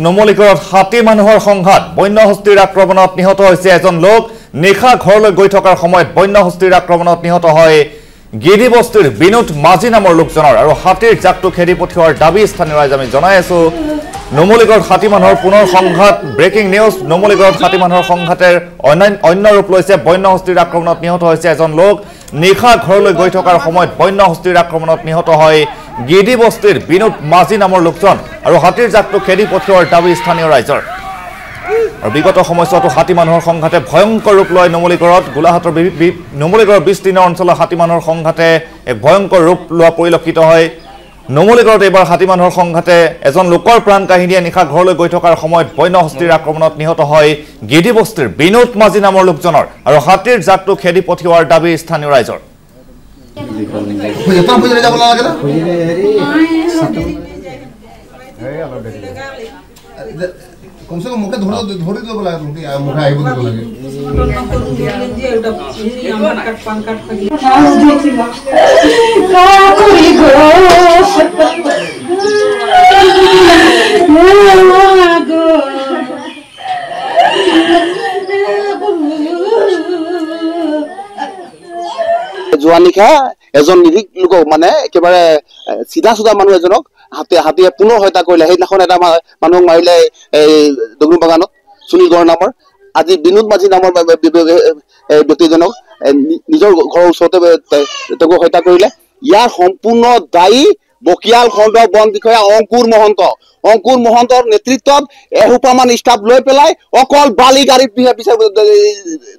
নুমলীগড়ত 6 মানুহৰ সংঘাত বন্য হস্তীৰ আক্ৰমণত নিহত হৈছে এজন লোক নিখা ঘৰলৈ গৈ থকাৰ সময়ত বন্য হস্তীৰ আক্ৰমণত নিহত হয় গিৰিবস্তিৰ বিনোদ মাজি নামৰ লোকজনৰ আৰু হাতীৰ জাকটো খেদি পঠিওৱাৰ দাবী স্থানীয় ৰাইজ আমি জনাই আছো নুমলীগড়ত 6 মানুহৰ পুনৰ সংঘাত ব্ৰেকিং নিউজ নুমলীগড়ত 6 মানুহৰ সংঘাতেৰ অন্য ৰূপ লৈছে বন্য হস্তীৰ আক্ৰমণত নিহত হৈছে এজন লোক নিখা ঘৰলৈ গৈ থকাৰ সময়ত বন্য হস্তীৰ আক্ৰমণত নিহত হয় গিৰিবস্তিৰ বিনোদ মাজি নামৰ লোকজন আৰু হাতীৰ জাকটো খেদি পঠিওৱাৰ দাবী স্থানীয় ৰাইজৰ আৰু বিগত সময়ছোৱাতো 6 মানুহৰ সংঘাতে ভয়ংকৰ ৰূপ লয় নুমলীগড়ত গোলাহাটৰ নুমলীগড়ৰ বিস্তীৰ্ণ অঞ্চলৰ 6 মানুহৰ সংঘাতে এক ভয়ংকৰ ৰূপ লোৱা পৰিলক্ষিত হয় নুমলীগড়ত এবাৰ 6 মানুহৰ সংঘাতে এজন লোকৰ প্ৰাণ কাহিনীয়ে নিখা ঘৰলৈ গৈ থকাৰ সময়ত বন্য হস্তীৰ আক্ৰমণত নিহত হয় গিৰিবস্তিৰ বিনোদ মাজি নামৰ লোকজনৰ আৰু হাতীৰ জাকটো খেদি পঠিওৱাৰ দাবী স্থানীয় ৰাইজৰ कम से कम मुखे धोरी देबो लागे मुखे आइबो देबो लागे জোৱানিখা এজন নিৰিক লোক মানে একেবাৰে সিধা সুধা মানুহ এজনক হাতীয়ে পুনৰ হত্যা কৰিলে সেইদিনাখন এটা মানুহক মাৰিলে এই দগৰু বাগানত সুনীল গড় নামৰ আজি বিনোদ মাঝি নামৰ ব্যক্তিজনক নিজৰ ঘৰৰ ওচৰতে তেওঁক হত্যা কৰিলে ইয়াৰ সম্পূৰ্ণ দায়ী বকিয়াল খণ্ড বন বিষয়া অংকুৰ মহন্তৰ নেতৃত্বত এহুপামান ষ্টাফ লৈ পেলাই অকল বালি গাড়ীত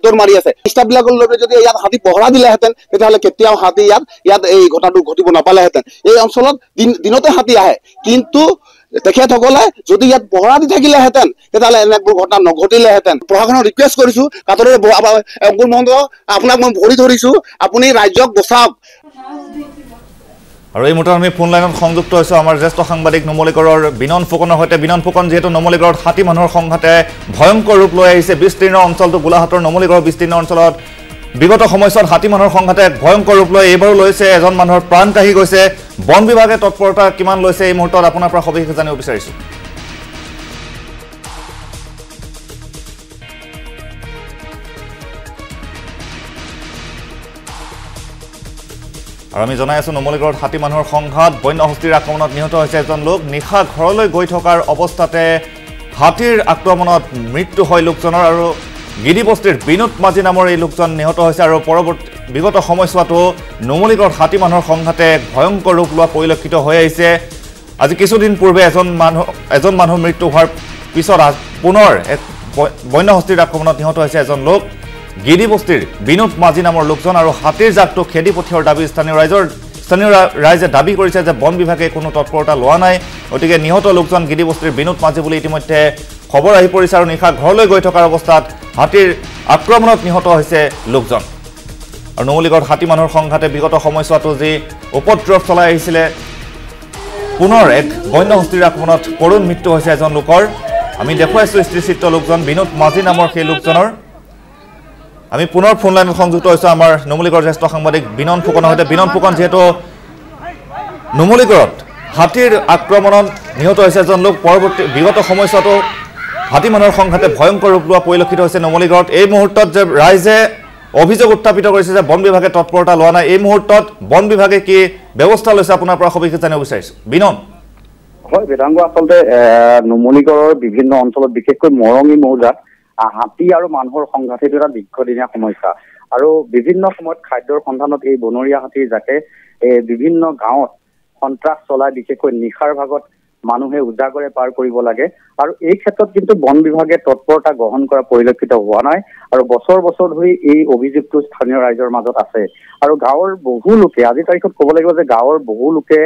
দৌৰ মাৰি আছে ষ্টাফবিলাকৰ লৈ যদি ইয়াত হাতী পহৰা দিলেহেঁতেন তেতিয়াহ'লে কেতিয়াও হাতী ইয়াত এই ঘটনাটো ঘটিব নাপালেহেঁতেন এই অঞ্চলত দিনতে হাতী আহে কিন্তু তেখেতসকলে যদি ইয়াত পহৰা দি থাকিলেহেঁতেন তেতিয়াহ'লে এনেবোৰ ঘটনা নঘটিলেহেঁতেন প্ৰশাসনক ৰিকুৱেষ্ট কৰিছো কাতৰে অংকুৰ মহন্ত আপোনাক মই ভৰি ধৰিছো আপুনি ৰাজ্যক বচাওক আৰু এই মুহূৰ্তত আমি ফোন লাইনত সংযুক্ত হৈছো আমাৰ জ্যেষ্ঠ সাংবাদিক নুমলীগড়ৰ বিনন ফুকনৰ সৈতে বিনন ফুকন যেহেতু নুমলীগড়ত 6 মানুহৰ সংঘাতে ভয়ংকৰ ৰূপ লৈ আহিছে বিস্তীৰ্ণ অঞ্চলটো গোলাহাটৰ নুমলীগড়ৰ বিস্তীৰ্ণ অঞ্চলত বিগত সময়ছোৱাত 6 মানুহৰ সংঘাতে ভয়ংকৰ ৰূপ লৈ এইবাৰো লৈছে এজন মানুহৰ প্ৰাণ কাঢ়ি গৈছে বন বিভাগে তৎপৰতা কিমান লৈছে এই মুহূৰ্তত আপোনাৰ পৰা সবিশেষ জানিব বিচাৰিছো আৰু আমি জনাই আছো নুমলীগড়ত 6 মানুহৰ সংঘাত বন্য হস্তীৰ আক্ৰমণত নিহত হৈছে এজন লোক নিখা ঘৰলৈ গৈ থকাৰ অৱস্থাতে হাতীৰ আক্ৰমণত মৃত্যু হয় লোকজনৰ আৰু গিৰিবস্তিৰ বিনোদ মাজি নামৰ এই লোকজন নিহত হৈছে আৰু পৰৱৰ্তী বিগত সময়ছোৱাতো নুমলীগড়ত 6 মানুহৰ সংঘাতে ভয়ংকৰ ৰূপ লোৱা পৰিলক্ষিত হৈ আহিছে আজি কিছুদিন পূৰ্বে এজন মানুহ মৃত্যু হোৱাৰ পিছত পুনৰ এক বন্য হস্তীৰ আক্ৰমণত নিহত হৈছে এজন লোক গিৰিবস্তিৰ বিনোদ মাজি নামৰ লোকজন আৰু হাতীৰ জাকটো খেদি পঠিওৱাৰ দাবী স্থানীয় ৰাইজে দাবী কৰিছে যে বন বিভাগে কোনো তৎপৰতা লোৱা নাই গতিকে নিহত লোকজন গিৰিবস্তিৰ বিনোদ মাজি বুলি ইতিমধ্যে খবৰ আহি পৰিছে আৰু নিশা ঘৰলৈ গৈ থকাৰ অৱস্থাত হাতীৰ আক্ৰমণত নিহত হৈছে লোকজন আৰু নুমলীগড়ত 6 মানুহৰ সংঘাতে বিগত সময়ছোৱাতো যি উপদ্ৰৱ চলাই আহিছিলে পুনৰ এক বন্য হস্তীৰ আক্ৰমণত কৰুণ মৃত্যু হৈছে এজন লোকৰ আমি দেখুৱাইছো স্থিৰচিত্ৰ লোকজন বিনোদ মাজি নামৰ সেই লোকজনৰ আমি পুনৰ ফোন লাইনত সংযুক্ত হৈছো আমাৰ নুমলীগড়ৰ জ্যেষ্ঠ সাংবাদিক বিনন ফুকনৰ সৈতে বিনন ফুকন যেহেতু নুমলীগড়ত হাতীৰ আক্ৰমণত নিহত হৈছে এজন লোক পৰৱৰ্তী বিগত সময়ছোৱাতো 6 মানুহৰ সংঘাতে ভয়ংকৰ ৰূপ লোৱা পৰিলক্ষিত হৈছে নুমলীগড়ত এই মুহূৰ্তত যে ৰাইজে অভিযোগ উত্থাপিত কৰিছে যে বন বিভাগে তৎপৰতা লোৱা নাই এই মুহূৰ্তত বন বিভাগে কি ব্যৱস্থা লৈছে আপোনাৰ পৰা সবিশেষ জানিব বিচাৰিছো বিনন হয় বেদাংগ আচলতে নুমলীগড়ৰ বিভিন্ন অঞ্চলত বিশেষকৈ মৰঙী মৌজাত হাতী আৰু মানুহৰ সংঘাত এটা দীৰ্ঘদিনীয়া সমস্যা আৰু বিভিন্ন সময়ত খাদ্যৰ সন্ধানত এই বনৰীয়া হাতীৰ যাকে বিভিন্ন গাঁৱত সন্ত্ৰাস চলাই বিশেষকৈ নিশাৰ ভাগত মানুহে উজাগৰে পাৰ কৰিব লাগে আৰু এই ক্ষেত্ৰত কিন্তু বন বিভাগে তৎপৰতা গ্ৰহণ কৰা পৰিলক্ষিত হোৱা নাই আৰু বছৰ ধৰি এই অভিযোগটো স্থানীয় ৰাইজৰ মাজত আছে আৰু গাঁৱৰ বহু লোকে আজিৰ তাৰিখত ক'ব লাগিব যে গাঁৱৰ বহু লোকে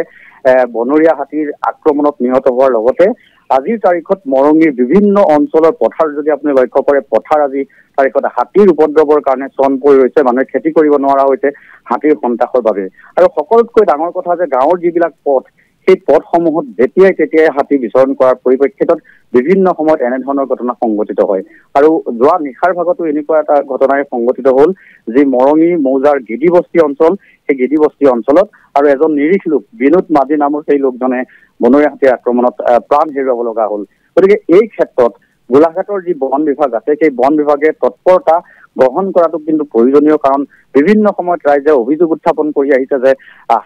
বনৰীয়া হাতীৰ আক্ৰমণত নিহত হোৱাৰ লগতে আজিৰ তাৰিখত মৰঙীৰ বিভিন্ন অঞ্চলৰ পথাৰ যদি আপুনি লক্ষ্য কৰে পথাৰ আজি তাৰিখত হাতীৰ উপদ্ৰৱৰ কাৰণে চন পৰি ৰৈছে মানুহে খেতি কৰিব নোৱাৰা হৈছে হাতীৰ সন্ত্ৰাসৰ বাবে আৰু সকলোতকৈ ডাঙৰ কথা যে গাঁৱৰ যিবিলাক পথ সেই পথসমূহত যেতিয়াই তেতিয়াই হাতী বিচৰণ কৰাৰ পৰিপ্ৰেক্ষিতত বিভিন্ন সময়ত এনেধৰণৰ ঘটনা সংঘটিত হয় আৰু যোৱা নিশাৰ ভাগতো এনেকুৱা এটা ঘটনাই সংঘটিত হ'ল যে মৰঙী মৌজাৰ গিৰিবস্তি অঞ্চল সেই গিৰিবস্তি অঞ্চলত আৰু এজন নিৰীহ লোক বিনোদ মাজি নামৰ সেই লোকজনে বনৰীয়া হাতীৰ আক্ৰমণত প্ৰাণ হেৰুৱাব লগা হ'ল গতিকে এই ক্ষেত্ৰত গোলাঘাটৰ যি বন বিভাগ আছে সেই বন বিভাগে তৎপৰতা গ্ৰহণ কৰাটো কিন্তু প্ৰয়োজনীয়, কাৰণ বিভিন্ন সময়ত ৰাইজে অভিযোগ উত্থাপন কৰি আহিছে যে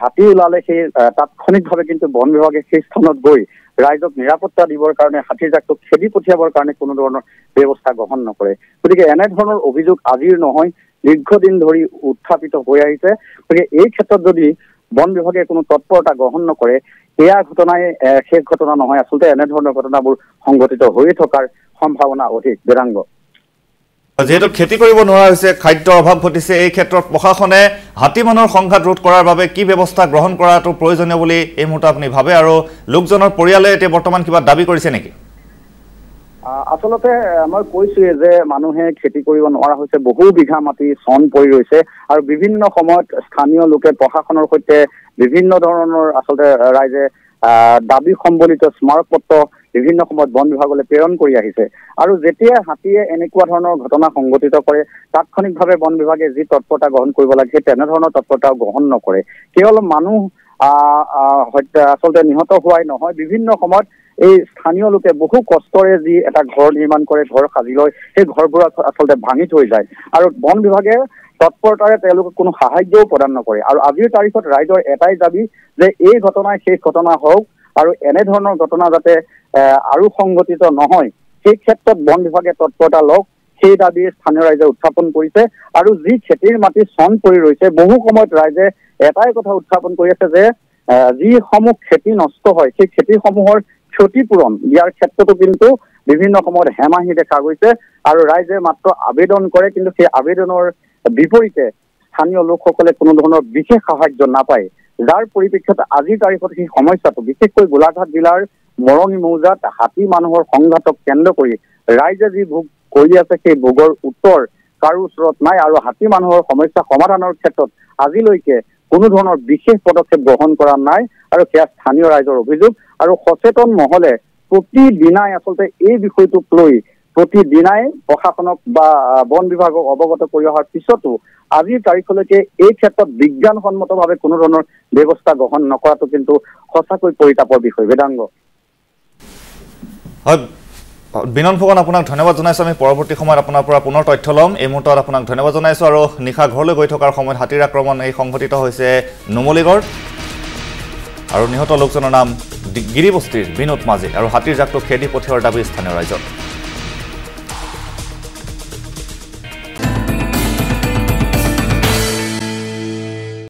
হাতী ওলালে সেই তাৎক্ষণিকভাৱে কিন্তু বন বিভাগে সেই স্থানত গৈ ৰাইজক নিৰাপত্তা দিবৰ কাৰণে হাতীৰ জাকটোক খেদি পঠিয়াবৰ কাৰণে কোনো ধৰণৰ ব্যৱস্থা গ্ৰহণ নকৰে। গতিকে এনেধৰণৰ অভিযোগ আজিৰ নহয়, দীৰ্ঘদিন ধৰি উত্থাপিত হৈ আহিছে। গতিকে এই ক্ষেত্ৰত যদি বন বিভাগে কোনো তৎপৰতা গ্ৰহণ নকৰে, এয়া ঘটনাই শেষ ঘটনা নহয়, আচলতে এনেধৰণৰ ঘটনাবোৰ সংঘটিত হৈ থকাৰ সম্ভাৱনা অধিক। বেৰাংগ, যিহেতু খেতি কৰিব নোৱাৰা হৈছে, খাদ্যৰ অভাৱ ঘটিছে, এই ক্ষেত্ৰত প্ৰশাসনে হাতী মানুহৰ সংঘাত ৰোধ কৰাৰ বাবে কি ব্যৱস্থা গ্ৰহণ কৰাটো প্ৰয়োজনীয় বুলি এই মুহূৰ্তত আপুনি ভাবে, আৰু লোকজনৰ পৰিয়ালে এতিয়া বৰ্তমান কিবা দাবী কৰিছে নেকি? আচলতে মই কৈছোৱে যে মানুহে খেতি কৰিব নোৱাৰা হৈছে, বহু বিঘা মাটি চন পৰি ৰৈছে, আৰু বিভিন্ন সময়ত স্থানীয় লোকে প্ৰশাসনৰ সৈতে বিভিন্ন ধৰণৰ আচলতে ৰাইজে দাবী সম্বলিত স্মাৰক পত্ৰ বিভিন্ন সময়ত বন বিভাগলৈ প্ৰেৰণ কৰি আহিছে। আৰু যেতিয়া হাতীয়ে এনেকুৱা ধৰণৰ ঘটনা সংঘটিত কৰে, তাৎক্ষণিকভাৱে বন বিভাগে যি তৎপৰতা গ্ৰহণ কৰিব লাগে সেই তেনেধৰণৰ তৎপৰতাও গ্ৰহণ নকৰে। কেৱল মানুহ আচলতে নিহত হোৱাই নহয়, বিভিন্ন সময়ত এই স্থানীয় লোকে বহু কষ্টৰে যি এটা ঘৰ নিৰ্মাণ কৰে, ঘৰ সাজি লয়, সেই ঘৰবোৰ আচলতে ভাঙি থৈ যায়, আৰু বন বিভাগে তৎপৰতাৰে তেওঁলোকক কোনো সাহায্যও প্ৰদান নকৰে। আৰু আজিৰ তাৰিখত ৰাইজৰ এটাই দাবী যে এই ঘটনাই শেষ ঘটনা হওক, আৰু এনেধৰণৰ ঘটনা যাতে আৰু সংঘটিত নহয়, সেই ক্ষেত্ৰত বন বিভাগে তৎপৰতা লওক, সেই দাবী স্থানীয় ৰাইজে উত্থাপন কৰিছে। আৰু যি খেতিৰ মাটি চন পৰি ৰৈছে, বহু সময়ত ৰাইজে এটাই কথা উত্থাপন কৰি আছে যে যিসমূহ খেতি নষ্ট হয়, সেই খেতিসমূহৰ ক্ষতিপূৰণ দিয়াৰ ক্ষেত্ৰতো কিন্তু বিভিন্ন সময়ত হেমাহি দেখা গৈছে, আৰু ৰাইজে মাত্ৰ আবেদন কৰে, কিন্তু সেই আবেদনৰ বিপৰীতে স্থানীয় লোকসকলে কোনো ধৰণৰ বিশেষ সাহায্য নাপায়, যাৰ পৰিপ্ৰেক্ষিতত আজিৰ তাৰিখত সেই সমস্যাটো বিশেষকৈ গোলাঘাট জিলাৰ মৰঙী মৌজাত হাতী মানুহৰ সংঘাতক কেন্দ্ৰ কৰি ৰাইজে যি ভোগ কৰি আছে, সেই ভোগৰ উত্তৰ কাৰো ওচৰত নাই, আৰু হাতী মানুহৰ সমস্যা সমাধানৰ ক্ষেত্ৰত আজিলৈকে কোনো ধৰণৰ বিশেষ পদক্ষেপ গ্ৰহণ কৰা নাই, আৰু সেয়া স্থানীয় ৰাইজৰ অভিযোগ। আৰু সচেতন মহলে প্ৰতিদিনাই আচলতে এই বিষয়টোক লৈ প্ৰতিদিনাই প্ৰশাসনক বা বন বিভাগক অৱগত কৰি অহাৰ পিছতো আজিৰ তাৰিখলৈকে এই ক্ষেত্ৰত বিজ্ঞানসন্মতভাৱে কোনো ধৰণৰ ব্যৱস্থা গ্ৰহণ নকৰাটো কিন্তু সঁচাকৈ পৰিতাপৰ বিষয়। বেদাংগ, হয়, বিনন ফুকন, আপোনাক ধন্যবাদ জনাইছোঁ। আমি পৰৱৰ্তী সময়ত আপোনাৰ পৰা পুনৰ তথ্য ল'ম। এই মুহূৰ্তত আপোনাক ধন্যবাদ জনাইছোঁ। আৰু নিশা ঘৰলৈ গৈ থকাৰ সময়ত হাতীৰ আক্ৰমণ এই সংঘটিত হৈছে নুমলীগড়, আৰু নিহত লোকজনৰ নাম গিৰিবস্তিৰ বিনোদ মাঝি, আৰু হাতীৰ জাকটো খেদি পঠিওৱাৰ দাবী স্থানীয় ৰাইজৰ।